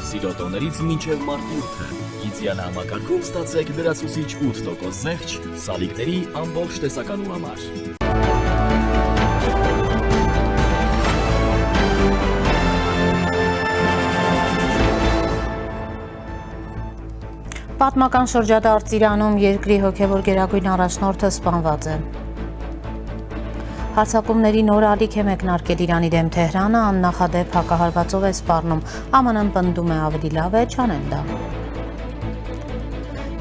Սիրոտոներից մինչև մարտիրթը։ Գիծյան համակարգում ստացեք լրացուցիչ 8% զեղչ սալիկների ամբողջ տեսականու համար։ Պատմական շրջադարձ Իրանում երկրի հոգևոր գերագույն առաջնորդը սպանված է։ Հարձակումների նոր ալիք է մեկնարկել Իրանի դեմ Թեհրանը, աննախադեպ հակահարվածով է սպառնում, ԱՄՆ-ն պնդում է ավելի լավ է չանել դա։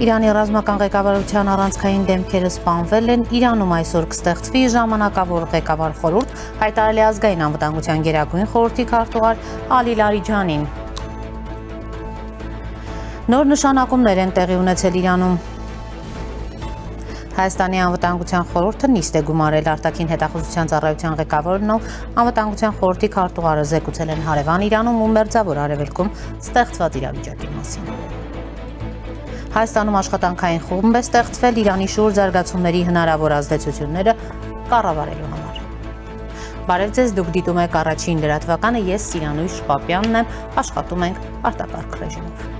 Իրանի ռազմական ղեկավարության առանցքային դեմքերը սպանվել են, Իրանում այսօր կստեղծվի ժամանակավոր ղեկավար խորհուրդ, հայտարարել է ազգային անվտանգության գերագույն խորհրդի քարտուղար Ալի Լարիջանին։ Նոր նշանակումներ են տեղի ունեցել Իրանում։ Հայաստանի անվտանգության խորհուրդը նիստ է գումարել արտաքին հետախուզության ծառայության ղեկավարն ու անվտանգության խորհրդի քարտուղարը զեկուցել են հարևան Իրանում ու Մերձավոր Արևելքում ստեղծված իրավիճակի մասին։ Հայաստանում աշխատանքային խումբ է ստեղծվել Իրանի շուրջ զարգացումների հնարավոր ազդեցությունները կառավարելու համար։ Բարև ձեզ, դուք դիտում եք առաջին լրատվականը, ես Սիրանույս Շպապյանն եմ, աշխատում ենք արտակարգ ռեժիմով։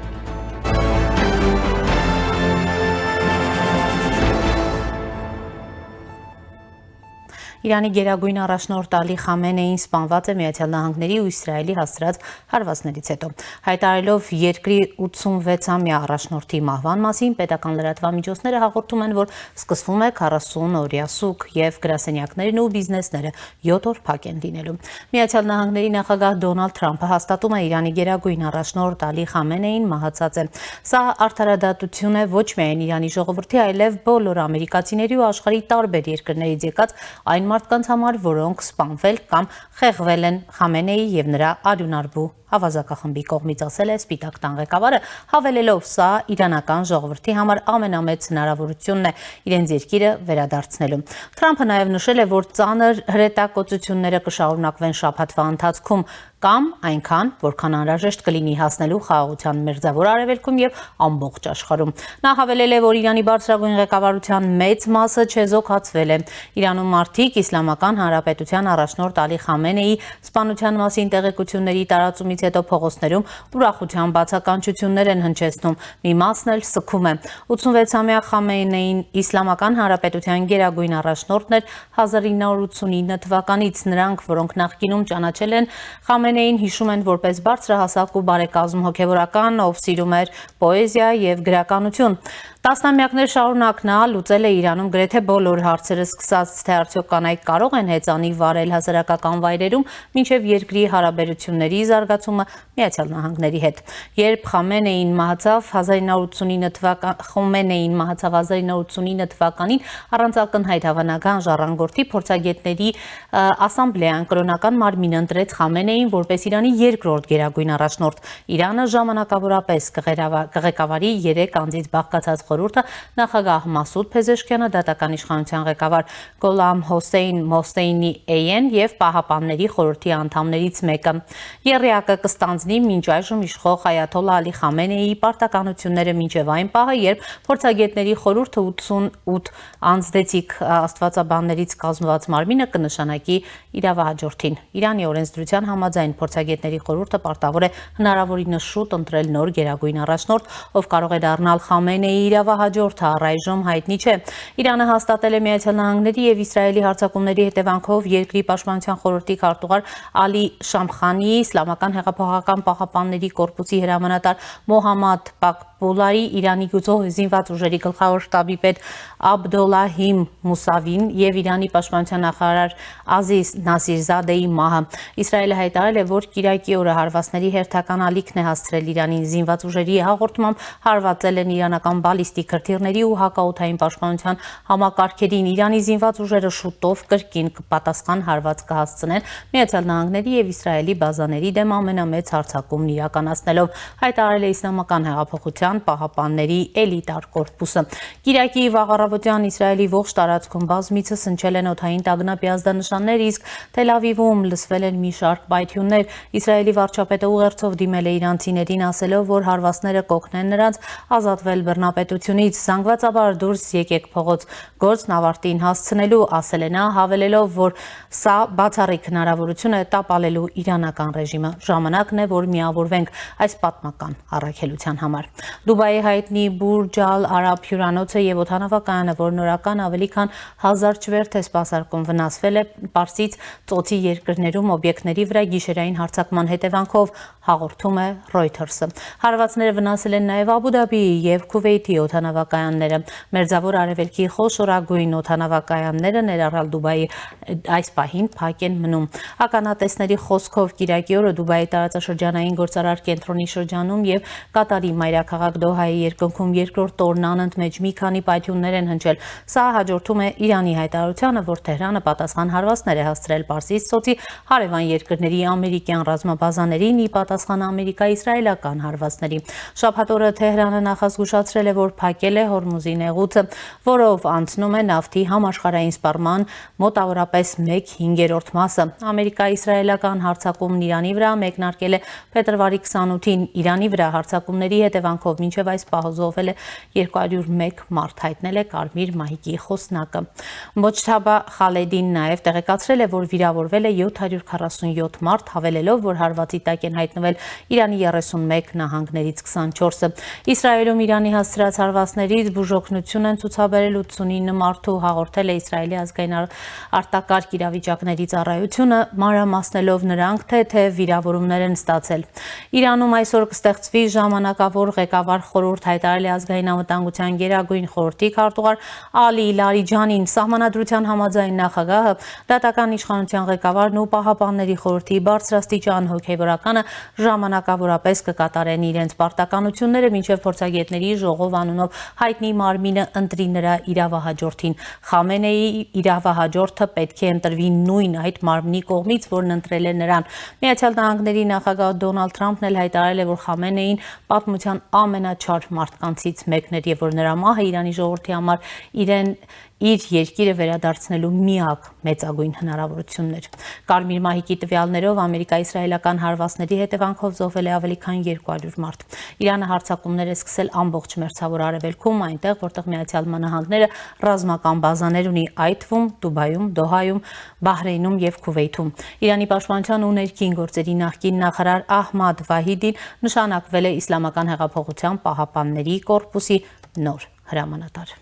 Իրանի գերագույն առաջնորդ Ալի Խամենեին սպանված է Միացյալ Նահանգների ու Իսրայելի հասցրած հարվածներից հետո։ Հայտարարելով երկրի 86-ամյա առաջնորդի մահվան մասին, պետական լրատվամիջոցները հաղորդում են, որ սկսվում է 40-օրյա սուկ եւ գրասենյակներն ու բիզնեսները 7 օր փակ են լինելու։ Միացյալ Նահանգների նախագահ Դոնալդ Թրամփը հաստատում է Իրանի գերագույն առաջնորդ Ալի Խամենեին մահացած է։ Սա արդարադատություն է ոչ միայն Իրանի ժողովրդի, այլև բոլոր ամերիկացիների ու աշխարհի տարբեր երկրներից եկած այն մարդկանց համար, որոնք սպանվել կամ խեղվել են Խամենեի եւ նրա արյունարբու ավազակախմբի կողմից, ասել է Սպիտակ տան ղեկավարը, հավելելով սա իրանական ժողովրդի համար ամենամեծ հնարավորությունն է իրենց երկիրը վերադարձնելու։ Թրամփը նաև նշել է, որ ծանր հրետակոծությունները կշարունակվեն շաբաթվա ընթացքում կամ այնքան, որքան անհրաժեշտ կլինի հասնելու խաղաղության Մերձավոր Արևելքում եւ ամբողջ աշխարհում։ Նա հավելել է, որ Իրանի բարձրագույն ղեկավարության մեծ մասը չեզոքացվել է։ Իրանում մարդիկ Իսլամական Հանրապետության առաջնորդ Ալի Խամենեի սպանության մասին տեղեկությունների տարածումից հետո փողոցներում ուրախության բացականչություններ են հնչեցնում, մի մասն էլ սգում է։ 86-ամյա Խամենեին Իսլամական Հանրապետության գերագույն առաջնորդն էր 1989 թվականից։ Նրանք, որոնք նախկինում ճանաչել են Խամենեին, հիշում են որպես բարձրահասակ ու բարեկազմ հոգևորական, ով սիրում էր պոեզիա եւ գրականություն։ Տասնամյակներ շարունակ նա լուծել է Իրանում գրեթե բոլոր հարցերը, սկսած թե արդյոք կանայք կարող են հեծանի վարել հասարակական վայրերում, մինչև երկրի հարաբերությունների զարգացումը Միացյալ Նահանգների հետ։ Երբ Խամենեին մահացավ 1989 թվականին, առանց ակնհայտ հավանական ժառանգորդի փորձագետների ասամբլեան կրոնական մարմին ընտրեց Խամենեին որպես Իրանի երկրորդ գերագույն առաջնորդ։ Իրանը ժամանակավորապես կղեկավարի 3 անձից բաղկացած խորհուրդը նախագահ Մասուդ Փեզեշքյանը, դատական իշխանության ղեկավար Գոլամ Հոսեյն Մոսեյնի Էյեն եւ Պահապանների խորհրդի անդամներից մեկը։ Եռյակը կստանձնի մինչ այժմ իշխող Այաթոլլա Ալի Խամենեիի պարտականությունները մինչև այն պահը, երբ փորձագետների խորհուրդը 88 անձնեցիկ աստվածաբաններից կազմված մարմինը կնշանակի իրավահաջորդին։ Իրանի օրենսդրության համաձայն փորձագետների խորհուրդը պարտավոր է հնարավորինս շուտ ընտրել նոր գերագույն առաջնորդ, ով կարող է դառնալ Խամենեիի իրավահաջորդը, առայժմ հայտնի չէ։ Իրանը հաստատել է Միացյալ Նահանգների եւ Իսրայելի հարձակումների հետևանքով երկրի պաշտպանության խորհրդի քարտուղար Ալի Շամխանի, Իսլամական հեղափոխական պահապանների կորպուսի հրամանատար Մոհամմադ Բակբոլարի, Իրանի գյուզող զինված ուժերի գլխավոր շտաբի պետ Աբդոլլահիմ Մուսավին եւ Իրանի պաշտպանության նախարար Ազիզ Նասիրզադեի մահը։ Իսրայելը հայտարարել է, որ Կիրակի օրը հարվածների հերթական ալիքն է հասցրել Իրանին։ Զինված ուժերի հաղորդմամբ հարվածել են իրանական բալիստիկ հրթիռների ու հակաօդային պաշտպանության համակարգերին։ Իրանի զինված ուժերը շուտով կրկին պատասխան հարված կհասցնեն Միացյալ Նահանգների եւ Իսրայելի բազաների դեմ ամենամեծ հարձակումն իրականացնելով, հայտարարել է Իսլամական հեղափոխության միության պահապանների էլիտար կորպուսը։ Կիրակի վաղ առավոտյան Իսրայելի ողջ տարածքում բազմիցս հնչել են օդային տագնապի ազդանշաններ, իսկ Թել Ավիվում լսվել են մի շարք պայթյուններ։ Իսրայելի վարչապետը ուղերձով դիմել է իրանցիներին, ասելով, որ հարվածները կօգնեն նրանց ազատվել բռնապետությունից։ Զանգվածաբար դուրս եկեք փողոց, գործն ավարտին հասցնելու, ասել է նա, հավելելով, որ սա բացառիկ հնարավորություն է տապալելու իրանական ռեժիմը։ Ժամանակն է, որ միավորվենք այս պատմական առաքելության համար։ Դուբայի հայտնի Բուրջ Ալ Արաբ հյուրանոցը եւ օդանավակայանը, որ նորական ավելի քան 1000 չվերթ է սպասարկում, վնասվել է Պարսից ծոցի երկրներում օբյեկտների վրա գիշերային հարձակման հետևանքով, հաղորդում է Reuters-ը։ Հարվածները վնասել են նաև Աբու Դաբիի եւ Քուվեյթի օդանավակայանները։ Մերձավոր Արևելքի խոշորագույն օդանավակայանները, ներառյալ Դուբայի, այս պահին փակ են մնում։ Ականատեսների խոսքով կիրակի օրը Դուբայի տարածաշրջանային գործարար կենտրոնի շրջանում եւ Կատարի մայրաքաղաք Դոհայի երկնքում երկրորդ օրն անընդմեջ մի քանի պայթյուններ են հնչել։ Սա հաջորդում է Իրանի հայտարարությանը, որ Թեհրանը պատասխան հարվածներ է հասցրել Պարսից ծոցի հարևան երկրների ամերիկյան ռազմաբազաներին՝ ի պատասխան ամերիկա-իսրայելական հարվածների։ Շաբաթ օրը Թեհրանը նախազգուշացրել է, որ փակել է Հորմուզի նեղուցը, որով անցնում է նավթի համաշխարհային սպառման մոտավորապես 1/5 մասը։ Ամերիկա-իսրայելական հարձակումն Իրանի վրա մեկնարկել է փետրվարի 28-ին։ Իրանի վրա հարձակումների հետևանքով մինչև այս պահ զոհվել է 201 մարդ, հայտնել է Կարմիր մահիկի խոսնակը։ Մոջթաբա Խալեդին նաև տեղեկացրել է, որ վիրավորվել է 747 մարդ, հավելելով, որ հարվածի տակ են հայտնվել Իրանի 31 նահանգներից 24-ը։ Իսրայելում Իրանի հասցրած հարվածներից բուժօգնություն են ցուցաբերել 89 մարդու, հաղորդել է Իսրայելի ազգային արտակարգ իրավիճակների ծառայությունը, մանրամասնելով նրանք, թե վիրավորումներ են ստացել։ Իրանում այսօր կստեղծվի ժամանակավոր ղեկավար խորհուրդ, հայտարարել է ազգային անվտանգության գերագույն խորհրդի քարտուղար Ալի Լարիջանին։ Սահմանադրության համաձայն նախագահը, դատական իշխանության ղեկավարն ու պահապանների խորհրդի բարձրաստիճան հոգևորականը ժամանակավորապես կկատարեն իրենց պարտականությունները, մինչև փորձագետների ժողով անունով հայտնի մարմինը ընտրի նրա իրավահաջորդին։ Խամենեի իրավահաջորդը պետք է ընտրվի նույն այդ մարմնի կողմից, որն ընտրել է նրան։ Միացյալ Նահանգների նախագահ Դոնալդ Թրամփն էլ հայտարարել է, որ Խամենեին պատմության ամենաչար մարդկանցից մեկն էր եւ որ նրա մահը Իրանի ժողովրդի համար իր երկիրը վերադարձնելու միակ մեծագույն հնարավորությունն էր։ Կարմիր մահիկի տվյալներով ամերիկա-իսրայելական հարվածների հետևանքով զոհվել է ավելի քան 200 մարդ։ Իրանը հարձակումներ է սկսել ամբողջ մերձավոր Արևելքում, այնտեղ, որտեղ Միացյալ Նահանգները ռազմական բազաներ ունի, այդ թվում Դուբայում, Դոհայում, Բահրեյնում եւ Քուվեյթում։ Իրանի պաշտպանության ու ներքին գործերի նախկին նախարար Ահմադ Վահիդին նշանակվել է Իսլամական հեղափոխության պահապանների կորպուսի նոր հրամանատար։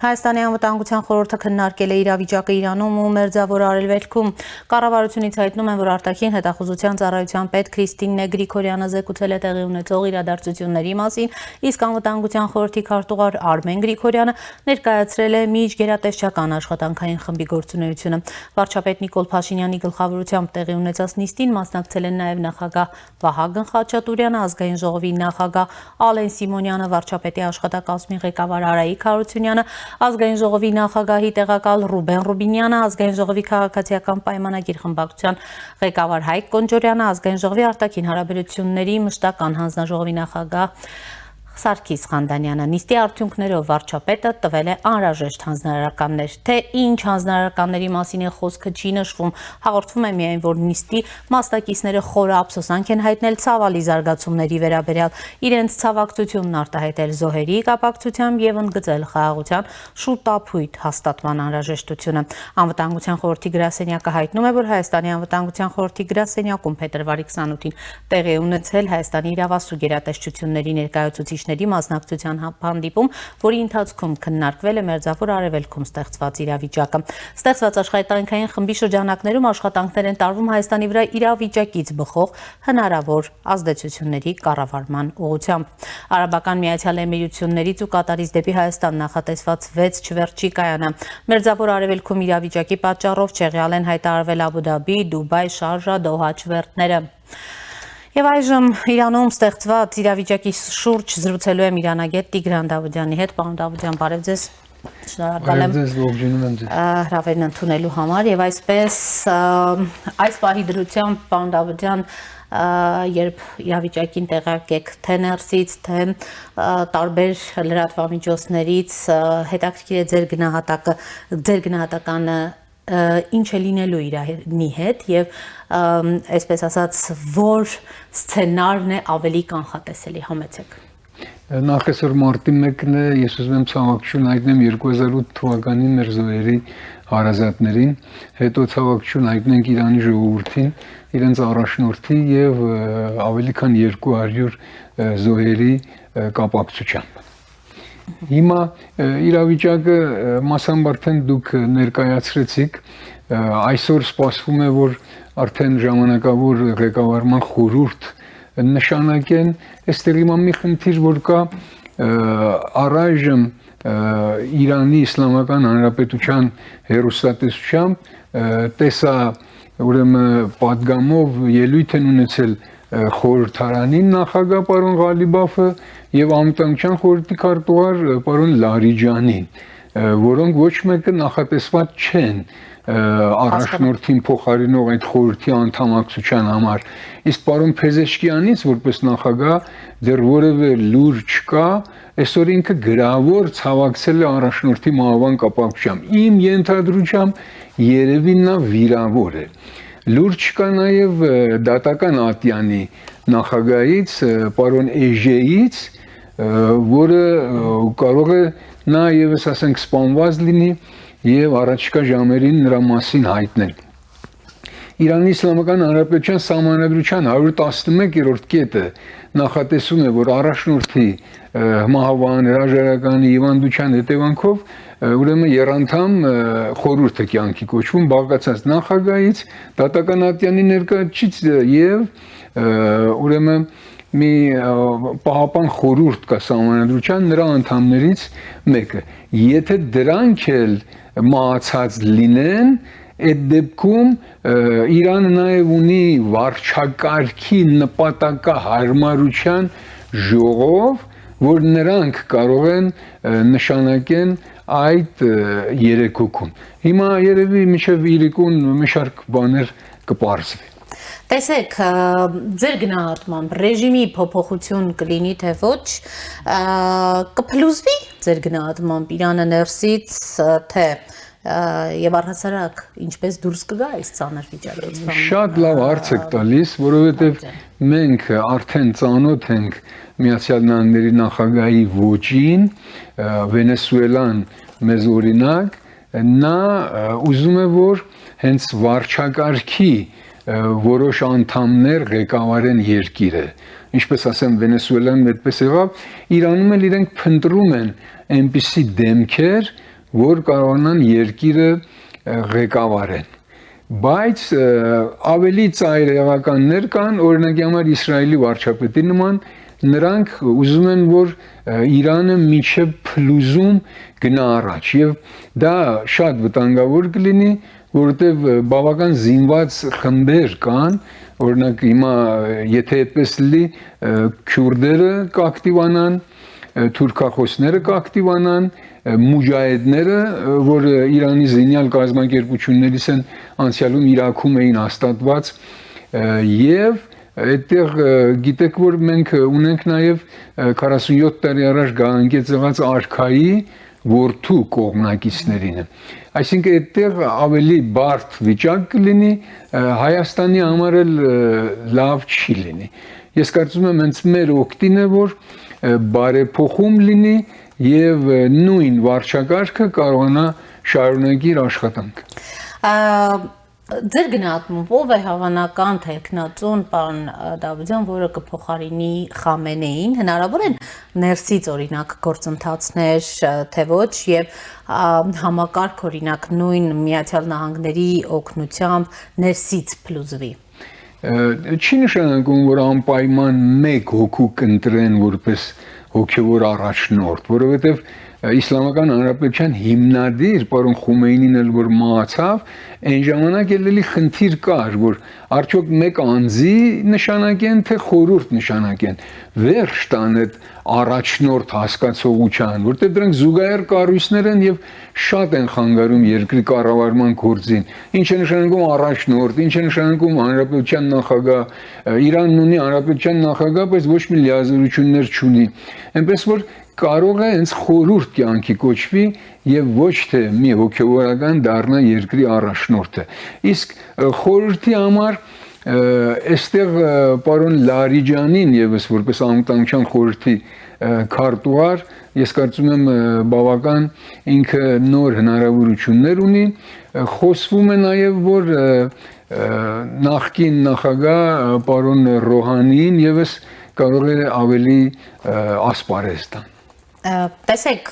Հայաստանի անվտանգության խորհուրդը քննարկել է իրավիճակը Իրանում ու Մերձավոր Արևելքում։ Կառավարությունից հայտնում են, որ արտաքին հետախուզության ծառայության պետ Քրիստինե Գրիգորյանը զեկուցել է տեղի ունեցող իրադարձությունների մասին, իսկ անվտանգության խորհրդի քարտուղար Արմեն Գրիգորյանը ներկայացրել է միջգերատեսչական աշխատանքային խմբի գործունեությունը։ Վարչապետ Նիկոլ Փաշինյանի գլխավորությամբ տեղի ունեցած նիստին մասնակցել են նաև նախագահ Վահագն Խաչատուրյանը, ազգային ժողովի նախագահ Ալեն Սիմոնյանը, վարչապետի աշխատակազմի ղեկավար Արայիկ Հարությունյանը, ազգային ժողովի նախագահի տեղակալ Ռուբեն Ռուբինյանը, ազգային ժողովի քաղաքացիական պայմանագիր խմբակցության ղեկավար Հայկ Կոնջորյանը, ազգային ժողովի արտաքին հարաբերությունների մշտական հանձնաժողովի նախագահ Սարգիս Խանդանյանը։ Նիստի արդյունքներով վարչապետը տվել է անհրաժեշտ հանձնարարականներ։ Թե ինչ հանձնարարականների մասին է խոսքը չի նշվում, հաղորդվում է միայն, որ նիստի մասնակիցները խորը ափսոսանք են հայտնել ցավալի զարգացումների վերաբերյալ, իրենց ցավակցությունն արտահայտել զոհերի կապակցությամբ եւ ընդգծել խաղաղության շուտապույտ հաստատման անհրաժեշտությունը։ Անվտանգության խորհրդի գրասենյակը հայտնում է, որ Հայաստանի անվտանգության խորհրդի գրասենյակում փետրվարի 28-ին տեղի ունեցել Հայաստանի իրավասու գերատեսչությունների ներկայացուցիչ մասնակցության հանդիպում, որի ընթացքում քննարկվել է Մերձավոր Արևելքում ստեղծված իրավիճակը։ Ստեղծված աշխատանքային խմբի շրջանակներում աշխատանքներ են տարվում Հայաստանի վրա իրավիճակից բխող հնարավոր ազդեցությունների կառավարման ուղղությամբ։ Արաբական Միացյալ Էմիրություններից ու Կատարից դեպի Հայաստան նախատեսված 6 չվերթ չի կայանա։ Մերձավոր Արևելքում իրավիճակի պատճառով չեղյալ են հայտարարվել Աբու Դաբի, Դուբայ, Շարժա, Դոհա չվերթները։ Եվ այժմ Իրանում ստեղծված իրավիճակի շուրջ զրուցելու եմ իրանագետ Տիգրան Դավուդյանի հետ։ Պարոն Դավուդյան, բարև ձեզ։ Շնորհակալ եմ հրավերն ընդունելու համար եւ այսպես այս պահի դրությամբ պարոն Դավթյան երբ իրավիճակին տեղյակ եք թե ներսից, թե տարբեր լրատվամիջոցներից հետաքրքիր է ձեր գնահատականը ինչ է լինելու Իրանի հետ եւ այսպես ասած որ սցենարն է ավելի կանխատեսելի համեցեք։ Նախ այսօր մարտի 1-ն է, ես ուզում եմ ցավակցություն հայտնեմ 2008 թվականի մեր զոհերի հարազատներին, հետո ցավակցություն հայտնենք Իրանի ժողովրդին, իրենց առաջնորդի եւ ավելի քան 200 զոհերի կապակցությամբ։ Հիմա իրավիճակը մասամբ արդեն դուք ներկայացրեցիք, այսօր սպասվում է, որ արդեն ժամանակավոր ղեկավարման խորհուրդ նշանակեն, այստեղ հիմա մի խնդիր որ կա առայժմ Իրանի Իսլամական Հանրապետության հեռուստատեսությամբ տեսա ուրեմն պատգամով ելույթ են ունեցել խորհրդարանին նախագահ պարոն Ղալիբաֆը եւ անվտանգության խորհրդի քարտուղար պարոն Լարիջանին, որոնք ոչ մեկը նախատեսված չեն առաջնորդին փոխարինող այդ խորհրդի անդամակցության համար, իսկ պարոն Փեզեշկյանից որպես նախագահ դեռ որևէ լուր չկա, այսօր ինքը գրավոր ցավակցել է առաջնորդի մահվան կապակցությամբ։ Իմ ենթադրությամբ երևի նա վիրավոր է։ Լուր չկա նաև դատական ատյանի նախագահից, պարոն Էժեից, որը կարող է նա եւս ասենք սպանված լինի եւ առաջիկա ժամերին նրա մասին հայտնել։ Իրանի Իսլամական Հանրապետության Սահմանադրության 111-րդ կետը նախատեսում է, որ առաջնորդի մահվան, հրաժարականի հիվանդության հետևանքով ուրեմն երանդամ խորհուրդ է կյանքի կոչվում բաղկացած նախագահից, դատական ատյանի ներկայացուցիչ եւ ուրեմն մի պահապան խորհուրդ կա Սահմանադրության նրա անդամներից մեկը։ Եթե դրանք էլ մահացած լինեն, այդ դեպքում Իրանը նաև ունի վարչակարգի նպատակահարմարության ժողով, որ նրանք կարող են նշանակեն այդ երեկոքում։ Հիմա երևի մինչև իրիկուն մի շարք բաներ կպարզվի։ Տեսեք, ձեր գնահատմամբ ռեժիմի փոփոխություն կլինի թե ոչ, կփլուզվի ձեր գնահատմամբ Իրանը ներսից թե եւ առհասարակ ինչպես դուրս կգա այս ծանր վիճակից։ Շատ լավ հարց եք տալիս, որովհետեւ մենք արդեն ծանոթ ենք Միացյալ Նահանգների նախագահի ոճին, Վենեսուելան մեզ օրինակ, նա ուզում է որ հենց վարչակարգի որոշ անդամներ ղեկավարեն երկիրը, ինչպես ասեմ Վենեսուելան այդպես եղավ, Իրանում էլ իրենք փնտրում են այնպիսի դեմքեր, որ կարողանան երկիրը ղեկավարեն, բայց ավելի ծայր եղականներ կան, օրինակի համար Իսրայելի վարչապետի նման, նրանք ուզում են որ Իրանը միջև փլուզում գնա առաջ եւ դա շատ վտանգավոր կլինի, որովհետև բավական զինված խմբեր կան, օրինակ հիմա եթե այդպես լինի քյուրդերը կակտիվանան, թուրքախոսները կակտիվանան, մուջահեդները, որ Իրանի զինյալ կազմակերպություններից են անցյալում Իրաքում էին հաստատված եւ այդտեղ գիտեք որ մենք ունենք նաեւ 47 տարի առաջ գահանգեց եղած արքայի որդու կողմնակիցներինը։ Այսինքն այդտեղ ավելի բարդ վիճակ կլինի, Հայաստանի համար էլ լավ չի լինի։ Ես կարծում եմ հենց մեր օգտին է որ բարեփոխում լինի եւ նույն վարչակարգը կարողանա շարունակի իր աշխատանքը։ Ձեր գնահատմամբ ով է հավանական տեխնացուն պարոն Դավթյան, որը կփոխարինի Խամենեին, հնարավոր են ներսից օրինակ գործընթացներ թե ոչ եւ համակարգ օրինակ նույն Միացյալ Նահանգների օգնությամբ ներսից փլուզվի։ Չի նշանակում որ անպայման մեկ հոգու կընտրեն որպես հոգևոր առաջնորդ, որովհետեւ Իսլամական Հանրապետության հիմնադիր պարոն Խոմեյնին էլ որ մահացավ, այն ժամանակ էլի խնդիր կար, որ արդյոք մեկ անձի նշանակեն, թե խորհուրդ նշանակեն։ Վերջ տան այդ առաջնորդ հասկացողության, որտեղ դրանք զուգահեռ կառույցներ են եւ շատ են խանգարում երկրի կառավարման գործին։ Ինչ է նշանակում առաջնորդ, ինչ է նշանակում հանրապետության նախագահ, Իրանն ունի հանրապետության նախագահ, բայց ոչ մի լիազորություններ չունի։ Այնպես որ կարող է հենց խորհուրդ կյանքի կոչվի եւ ոչ թե մի հոգեվորական դառնա երկրի առաջնորդը։ Իսկ խորհրդի համար այստեղ պարոն Լարիջանին եւս որպես անվտանգության խորհրդի քարտուղար, ես կարծում եմ բավական ինքը նոր հնարավորություններ ունի, խոսվում է նաեւ որ նախկին նախագահ պարոն Ռոհանին եւս կարող է ավելի ասպարեզ տան։ Տեսեք,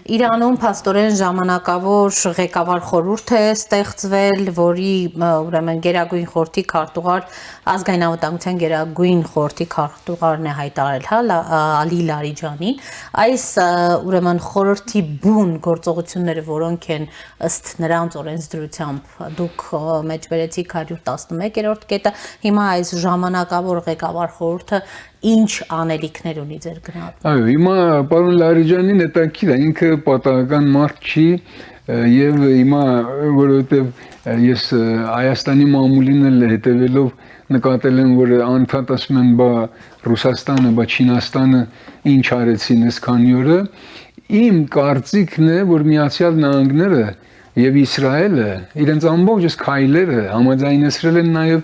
Իրանում փաստորեն ժամանակավոր ղեկավար խորհուրդ է ստեղծվել, որի ուրեմն Գերագույն խորհրդի քարտուղար ազգային անվտանգության Գերագույն խորհրդի քարտուղարն է հայտարարել, հա, Ալի Լարիջանին։ Այս ուրեմն խորհրդի բուն գործողությունները, որոնք են ըստ նրանց օրենսդրությամբ դուք մեջբերեցիք 111-րդ կետը, հիմա այս ժամանակավոր ղեկավար խորհուրդը ինչ անելիքներ ունի ձեր գնահատմամբ։ Այո, հիմա պարոն Լարիջանին հետաքրքիր է, ինքը պատահական մարդ չի եւ հիմա որովհետեւ ես Հայաստանի մամուլին էլ հետևելով նկատել եմ, որ անդադ ասում են, բա Ռուսաստանը, բա Չինաստանը ինչ արեցին այս քանի օրը, իմ կարծիքն է, որ Միացյալ Նահանգները եւ Իսրայելը իրենց ամբողջ քայլերը համաձայնեցրել են նաեւ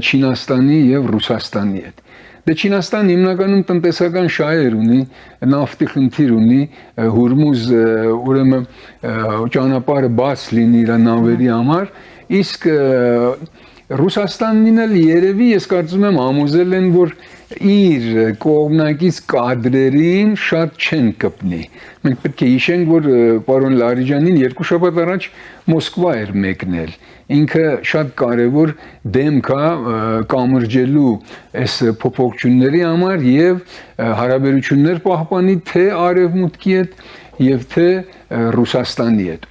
Չինաստանի եւ Ռուսաստանի հետ։ Դե Չինաստանը հիմնականում տնտեսական շահեր ունի, նավթի խնդիր ունի, Հուրմուզ ուրեմն ճանապարհը բաց լինի իր նավերի համար, իսկ Ռուսաստանին էլ երևի ես կարծում եմ համոզել են, որ իր կողմնակից կադրերին շատ չեն կպնի։ Մենք պետք է հիշենք, որ պարոն Լարիջանին 2 շաբաթ առաջ Մոսկվա էր մեկնել։ Ինքը շատ կարևոր դեմք է կամրջելու այս փոփոխությունների համար եւ հարաբերություններ պահպանի թե արևմուտքի հետ եւ թե Ռուսաստանի հետ։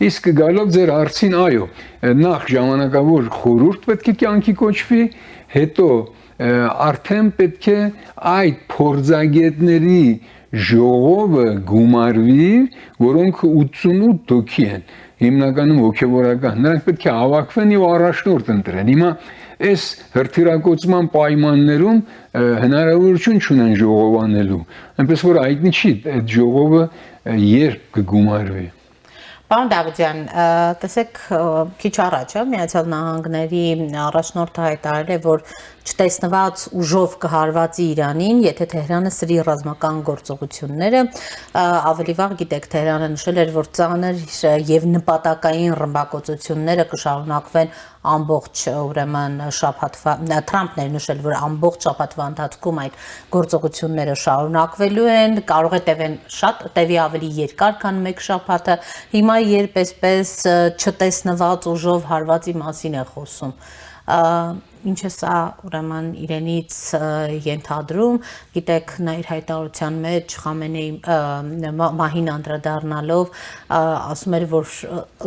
Իսկ գալով ձեր հարցին, այո, նախ ժամանակավոր խորհուրդ պետք է կյանքի կոչվի, հետո արդեն պետք է այդ փորձագետների ժողովը գումարվի, որոնք 88 հոգի են, հիմնականում հոգևորական, նրանք պետք է հավաքվեն եւ առաջնորդ ընտրեն։ Հիմա այս հրթիռակոծման պայմաններում հնարավորություն չունեն ժողովանելու, այնպես որ հայտնի չի այդ ժողովը երբ կգումարվի։ Պարոն Դավթյան, տեսեք, քիչ առաջ Միացյալ Նահանգների առաջնորդը հայտարարել է, որ չտեսնված ուժով կհարվածի Իրանին, եթե Թեհրանը սրի ռազմական գործողությունները, ավելի վաղ գիտեք, Թեհրանը նշել էր, որ ծանր եւ նպատակային ռմբակոծությունները կշարունակվեն ամբողջ ուրեմն շաբաթվա, Թրամփն էր նշել, որ ամբողջ շաբաթվա ընթացքում այդ գործողությունները շարունակվելու են, կարող է տևի ավելի երկար, քան 1 շաբաթը։ Հիմա երբ այսպես չտեսնված ուժով հարվածի մասին է խոսում, ինչ է սա ուրեմն իրենից ենթադրում, գիտեք, նա իր հայտարարության մեջ Խամենեի մահին անդրադառնալով ասում էր, որ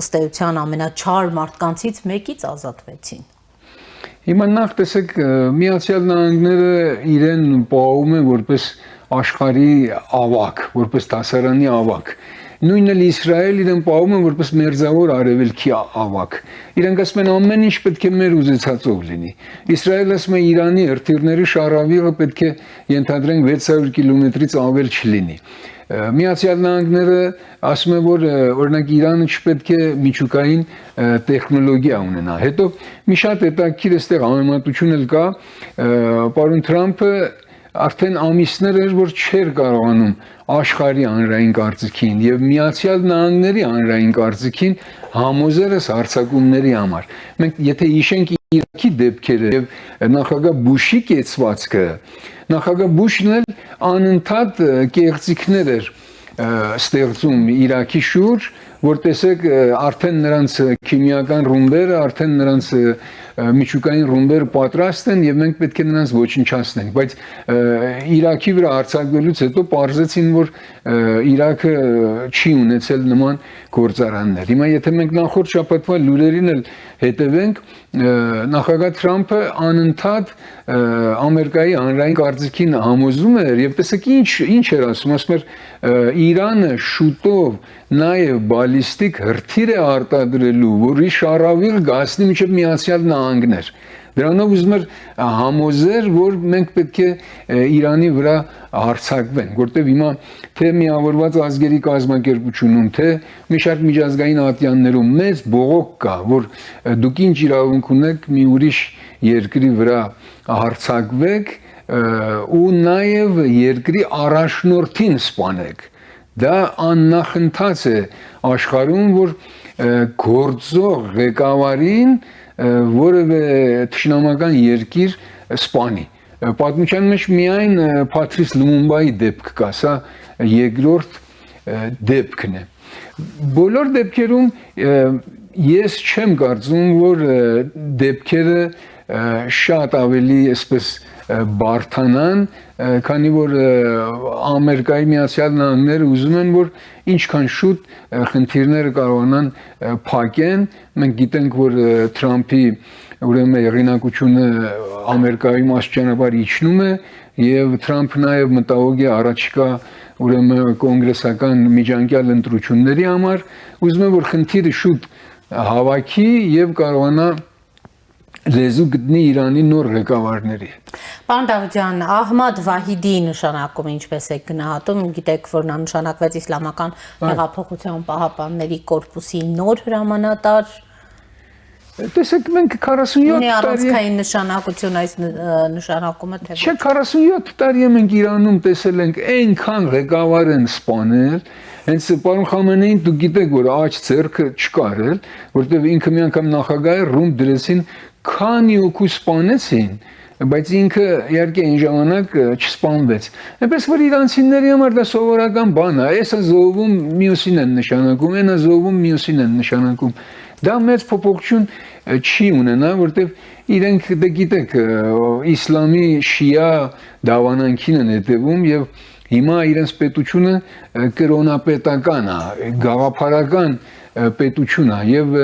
ըստ էության ամենաչար մարդկանցից մեկից ազատվեցին։ Հիմա նախ տեսեք, Միացյալ Նահանգները իրեն պահում են որպես աշխարհի ավակ, որպես դասարանի ավակ։ Նույնն էլ Իսրայել իրեն պահում են որպես մերձավոր արևելքի ավակ։ Իրանք ասում են ամեն ինչ պետք է մեր ուզեցածով լինի։ Իսրայելը ասում է Իրանի հրթիռների շարավիղը պետք է ենթադրենք 600 կիլոմետրից ավել չլինի։ Միացյալ Նահանգները ասում է, որ օրինակ Իրանը չպետք է միջուկային տեխնոլոգիա ունենա։ Հետո մի շատ հետաքրքիր այստեղ համեմատություն էլ կա, պարոն Թրամփը արդեն ամիսներ էր, որ չէր կարողանում աշխարհի հանրային կարծիքին եւ Միացյալ Նահանգների հանրային կարծիքին համոզելս հարձակումների համար։ Մենք եթե հիշենք Իրաքի դեպքերը եւ նախագահ Բուշի կեցվածքը, նախագահ Բուշն էլ անընդհատ կեղծիքներ էր ստեղծում Իրաքի շուրջ, որ տեսեք արդեն նրանց քիմիական ռումբերը, արդեն նրանց միջուկային ռումբերը պատրաստ են եւ մենք պետք է նրանց ոչնչացնենք, բայց Իրաքի վրա հարձակվելուց հետո պարզեցին, որ Իրաքը չի ունեցել նման գործարաններ։ Հիմա եթե մենք նախորդ շաբաթվա լուրերին էլ հետևենք նախագահ Թրամփը անընդհատ Ամերիկայի հանրային կարծիքին համոզում էր եւ տեսեք ինչ էր ասում էր Իրանը շուտով նաեւ բալիստիկ հրթիռ է արտադրելու, որի շարավիղ գասնի մինչեւ Միացյալ Նահանգներ։ Դրանով ուզում էր համոզել, որ մենք պետք է Իրանի վրա հարձակվենք, որտեղ հիմա թե Միավորված ազգերի կազմակերպությունում, թե մի շարք միջազգային ատյաններում մեծ բողոք կա, որ դուք ինչ իրավունք ունեք մի ուրիշ երկրի վրա հարձակվեք ու նաև երկրի առաջնորդին սպանեք։ Դա աննախընթաց է աշխարհում, որ գործող ղեկավարին որևէ թշնամական երկիր սպանի։ Պատմության մեջ միայն Փատրիս Լումումբայի դեպք կա, սա երկրորդ դեպքն է։ Բոլոր դեպքերում ես չեմ կարծում, որ դեպքերը շատ ավելի այսպես բարթանան, քանի որ Ամերիկայի Միացյալ Նահանգները ուզում են, որ ինչքան շուտ խնդիրները կարողանան փակեն։ Մենք գիտենք, որ Թրամփի ուրեմն հեղինակությունը Ամերիկայում աստիճանաբար իջնում է եւ Թրամփը նաեւ մտահոգ է առաջիկա ուրեմն կոնգրեսական միջանկյալ ընտրությունների համար, ուզում է, որ խնդիրը շուտ հավաքի եւ կարողանա լեզու գտնի Իրանի նոր ղեկավարների։ Պարոն Դավթյան, Ահմադ Վահիդի նշանակումը ինչպես է գնահատում, գիտեք, որ նա նշանակվեց Իսլամական հեղափոխության պահապանների կորպուսի նոր հրամանատար։ Տեսեք, մենք 47 տարի առանցքային նշանակություն այս նշանակումը թե ոչ։ Չէ, 47 տարի մենք Իրանում տեսել ենք այնքան ղեկավար են սպանել, հենց պարոն Խամենեին դուք գիտեք, որ աջ ձեռքը չկար, որտեղ ինքը մի անգամ նախագահը ռումբ դրեցին քանի օքու սպանեցին, բայց ինքը իհարկե այն ժամանակ չսպանվեց։ Այնպես որ իրանցիների համար դա սովորական բան է, այսը զոհվում մյուսին են նշանակում, այնա զոհվում մյուսին են նշանակում։ Դա մեծ փոփոխություն չի ունենա, որտեղ իրենք դե գիտեք իսլամի շիա դավանանքին են հետևում եւ հիմա իրենց պետությունը կրոնապետական է, գաղափարական պետություն է եւ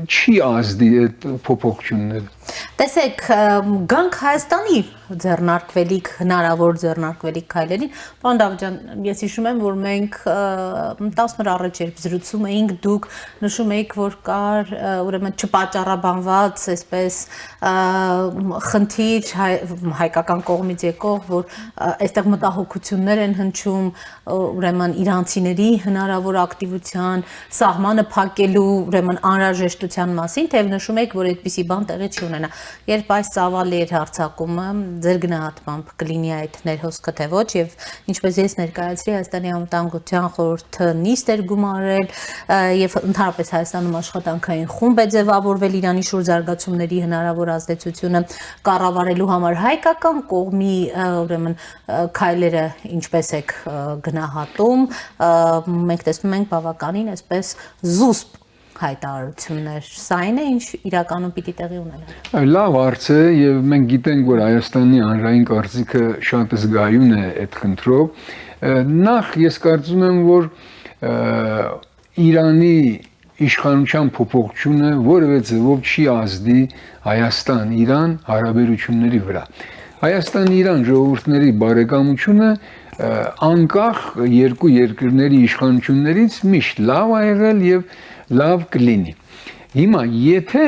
չի ազդի այդ փոփոխությունները։ Տեսեք, գանք Հայաստանի ձեռնարկվելիք, հնարավոր ձեռնարկվելիք քայլերին, պարոն Դավթյան, ես հիշում եմ, որ մենք 10 օր առաջ երբ զրուցում էինք, դուք նշում էիք, որ կար ուրեմն չպատճառաբանված, այսպես խնդիր հայկական կողմից եկող, որ այստեղ մտահոգություններ են հնչում, ուրեմն իրանցիների հնարավոր ակտիվության, սահմանը փակելու ուրեմն անհրաժեշտության մասին, թեև նշում եք, որ այդպիսի բան տեղի չի ունենա։ Երբ այս ծավալի էր հարձակումը, ձեր գնահատմամբ կլինի այդ ներհոսքը թե ոչ, եւ ինչպես ես ներկայացրի, Հայաստանի անվտանգության խորհուրդը նիստ էր գումարել եւ ընդհանրապես Հայաստանում աշխատանքային խումբ է ձևավորվել Իրանի շուրջ զարգացումների հնարավոր ազդեցությունը կառավարելու համար, հայկական կողմի ուրեմն քայլերը ինչպես եք գնահատում, մենք տեսնում ենք բավականին այսպես զուսպ հայտարարություններ, սա այն է, ինչ իրականում պիտի տեղի ունենա։ Լավ հարց է եւ մենք գիտենք, որ Հայաստանի հանրային կարծիքը շատ զգայուն է այդ խնդրով։ Նախ ես կարծում եմ, որ Իրանի իշխանության փոփոխությունը որևէ ձևով չի ազդի Հայաստան-Իրան հարաբերությունների վրա։ Հայաստան-Իրան ժողովուրդների բարեկամությունը անկախ երկու երկրների իշխանություններից միշտ լավ ա եղել եւ լավ կլինի։ Հիմա եթե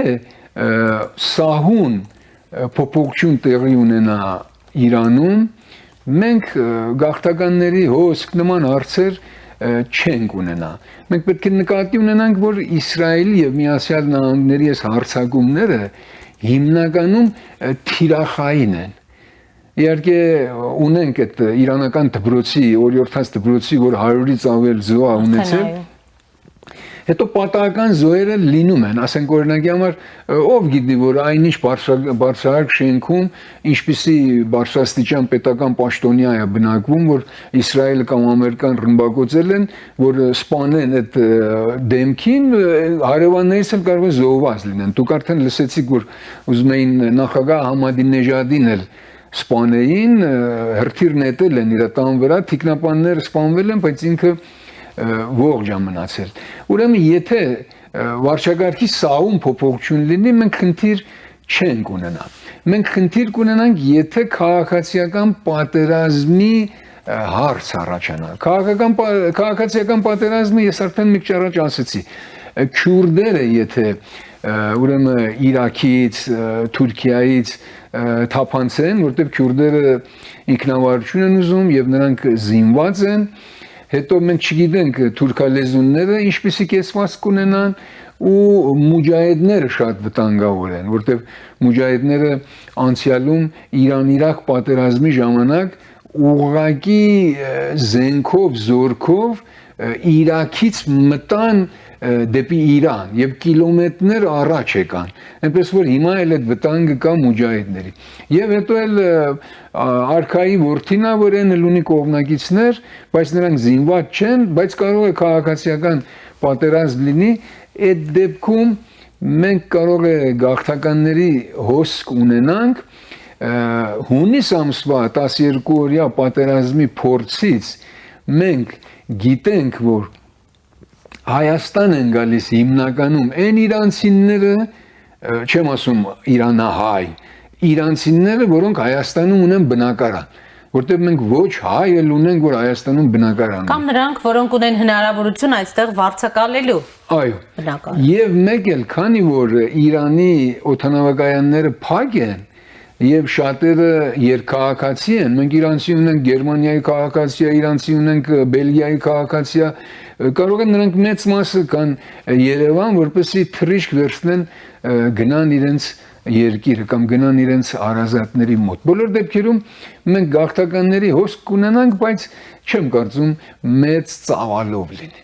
սահուն փոփոխություն տեղի ունենա Իրանում, մենք գաղթականների հոսք նման հարցեր չենք ունենա։ Մենք պետք է նկատի ունենանք, որ Իսրայելի եւ Միացյալ Նահանգների այս հարձակումները հիմնականում թիրախային են։ Իհարկե ունենք այդ իրանական դպրոցի, օրիորդաց դպրոցի, որ 100-ից ավել զոհ ունեցել։ Հետո պատահական զոհերը լինում են, ասենք օրինակի համար, ով գիտի, որ այնինչ բարձրահարկ շենքում, ինչպիսի բարձրաստիճան պետական պաշտոնյա է բնակվում, որ Իսրայելը կամ Ամերիկան ռմբակոծել են, որ սպանեն այդ դեմքին, հարևաններից էլ կարող է զոհված լինեն։ Դուք արդեն լսեցիք, որ ուզում էին նախագահ Ահմադինեժադին էլ սպանեին, հրթիռ նետել են իր տան վրա, թիկնապանները սպանվել են, բայց ինքը ողջ է մնացել։ Ուրեմն եթե վարչագահի սահուն փոփոխություն լինի, մենք խնդիր չենք ունենա։ Մենք խնդիր կունենանք, եթե քաղաքացիական պատերազմի հարց առաջանա։ Քաղաքացիական պատերազմը ես արդեն մի քիչ առաջ ասացի, քյուրդերը եթե ուրեմն Իրաքից, Թուրքիայից թափանցեն, որտեղ քյուրդերը ինքնավարություն են ուզում եւ նրանք զինված են, հետո մենք չգիտենք թուրքալեզունները ինչպիսի կեսված կունենան ու մուջահեդները շատ վտանգավոր են, որտեղ մուջահեդները անցյալում Իրան-Իրաք պատերազմի ժամանակ ուղղակի զենքով, զորքով Իրաքից մտան դեպի Իրան եւ կիլոմետրներ առաջ եկան, այնպես որ հիմա էլ այդ վտանգը կա մուջահեդների։ Եվ հետո էլ արքայի որդինա, որ են ունի կողմնակիցներ, բայց նրանք զինված չեն, բայց կարող է քաղաքացիական պատերազմ լինի, այդ դեպքում մենք կարող է գաղթականների հոսք ունենանք, հունիս ամսվա 12-օրյա պատերազմի փորձից մենք գիտենք, որ Հայաստան են գալիս հիմնականում այն իրանցիները, չեմ ասում իրանահայ, իրանցիները, որոնք Հայաստանում ունեն բնակարան, որտեղ մենք ոչ հայ էլ ունենք, որ Հայաստանում բնակարան։ Կամ նրանք, որոնք ունեն հնարավորություն այստեղ վարձակալելու։ Այո։ Բնակարան։ Եվ մեկ էլ, քանի որ Իրանի օդանավակայանները փակ են, եւ շատերը երկքաղաքացի են, մենք իրանցի ունենք, Գերմանիայի քաղաքացի, իրանցի ունենք, Բելգիայի քաղաքացի, կարող են նրանք մեծ մասը կան Երևան, որպեսզի թռիչք վերցնեն գնան իրենց երկիրը կամ գնան իրենց հարազատների մոտ։ Բոլոր դեպքերում մենք գաղթականների հոսք կունենանք, բայց չեմ կարծում մեծ ծավալով լինի։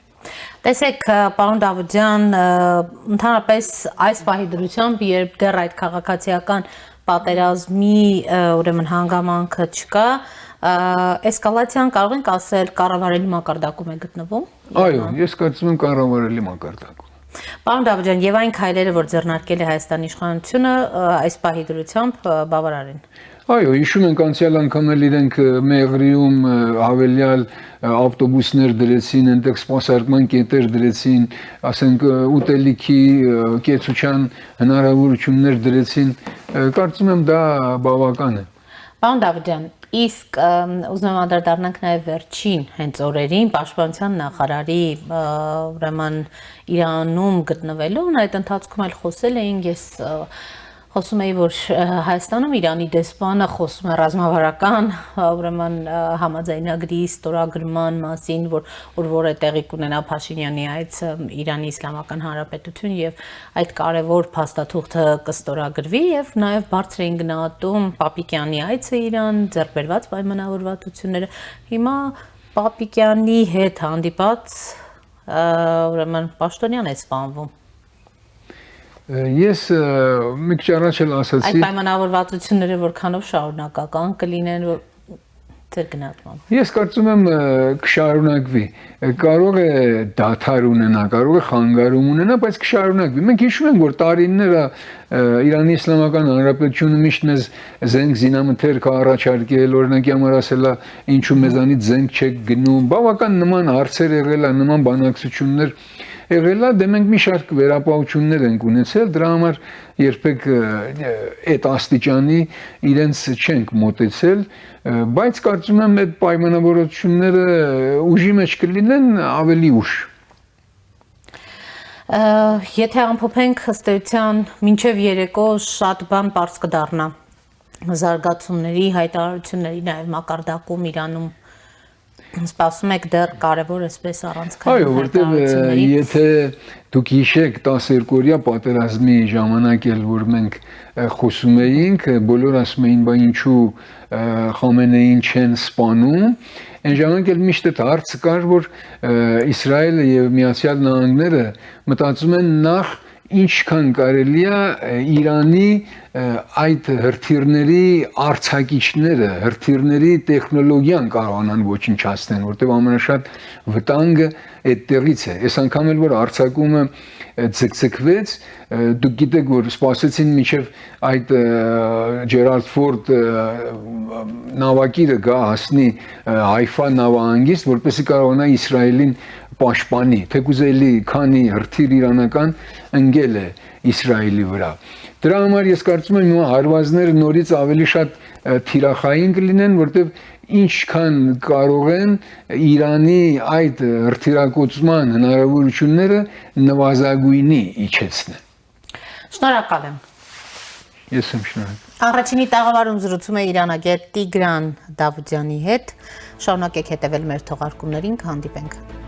Տեսեք, պարոն Դավության, ընդհանրապես այս պահի դրությամբ, երբ դեռ այդ քաղաքացիական պատերազմի ուրեմն հանգամանքը չկա, էսկալացիան կարող ենք ասել կառավարելի մակարդակում է գտնվում։ Այո, ես կարծում եմ կառավարելի մակարդակում։ Պարոն Դավության, եւ այն քայլերը, որ ձեռնարկել է Հայաստանի իշխանությունը, այս պահի դրությամբ բավարար են։ Այո, հիշում ենք անցյալ անգամ էլ իրենք Մեղրիում հավելյալ ավտոբուսներ դրեցին, այնտեղ սպասարկման կետեր դրեցին, ասենք ուտելիքի կեցության հնարավորություններ դրեցին, կարծում եմ դա բավական է։ Պարոն Դավության, իսկ ուզում եմ անդրադառնանք նաև վերջին հենց օրերին պաշտպանության նախարարի ուրեմն Իրանում գտնվելուն, այդ ընթացքում էլ խոսել էինք, ես խոսում էի, որ Հայաստանում Իրանի դեսպանը խոսում է ռազմավարական ուրեմն համաձայնագրի ստորագրման մասին, որ է տեղի կունենա Փաշինյանի այցը Իրանի Իսլամական Հանրապետություն եւ այդ կարևոր փաստաթուղթը կստորագրվի եւ նաեւ բարձր էին գնահատում Պապիկյանի այցը Իրան, ձեռքբերված պայմանավորվածությունները։ Հիմա Պապիկյանի հետ հանդիպած ուրեմն Պաշտոնյան է սպանվում։ Ես մի քիչ առաջ էլ ասացի, այդ պայմանավորվածությունները որքանով շարունակական կլինեն ձեր գնահատմամբ։ Ես կարծում եմ կշարունակվի, կարող է դադար ունենա, կարող է խանգարում ունենա, բայց կշարունակվի։ Մենք հիշում ենք, որ տարիներ Իրանի Իսլամական Հանրապետությունը միշտ մեզ զենք զինամթերք առաջարկել, օրինակի համար ասել է, ինչու մեզանից զենք չեք գնում, բավական նման հարցեր եղել է, նման բանակցություններ եղել է, դե մենք մի շարք վերապահություններ ենք ունեցել, դրա համար երբեք այդ աստիճանի իրենց չենք մոտեցել, բայց կարծում եմ այդ պայմանավորությունները ուժի մեջ կլինեն ավելի ուշ։ Եթե ամփոփենք ըստ էության մինչև երեկո շատ բան պարզ կդառնա զարգացումների, հայտարարությունների նաև մակարդակում Իրանում սպասում եք դեռ կարևոր այսպես առանցքային։ Այո, որտեղ եթե դուք հիշեք 12-օրյա պատերազմի ժամանակ էլ որ մենք խոսում էինք, բոլոր ասում էին, բա ինչու Խամենեին չեն սպանում, այն ժամանակ էլ միշտ այդ հարցը կար, որ Իսրայելը եւ Միացյալ Նահանգները մտածում են նախ ինչքան կարելի է Իրանի այդ հրթիռների արձակիչները, հրթիռների տեխնոլոգիան կարողանան ոչնչացնել, որտեղ ամենաշատ վտանգը այդտեղից է։ Այս անգամ էլ որ արձակումը ցկցկվեց, դուք գիտեք, որ սպասեցին մինչև այդ Ջերալդ Ֆորդ նավակիրը գա հասնի Հայֆա նավահանգիստ, որպեսզի կարողանա Իսրայելին պաշտպանի, թեկուզ էլի քանի հրթիռ իրանական ընկել է Իսրայելի վրա։ Դրա համար ես կարծում եմ հիմա հարվածները նորից ավելի շատ թիրախային կլինեն, որտեղ ինչքան կարող են Իրանի այդ հրթիռակոծման հնարավորությունները նվազագույնի իջեցնեն։ Շնորհակալ եմ։ Ես եմ շնորհակալ։ Առաջինի տաղավարում զրուցում է իրանագետ Տիգրան Դավուդյանի հետ։ Շարունակեք հետևել մեր թողարկումներին, կհանդիպենք։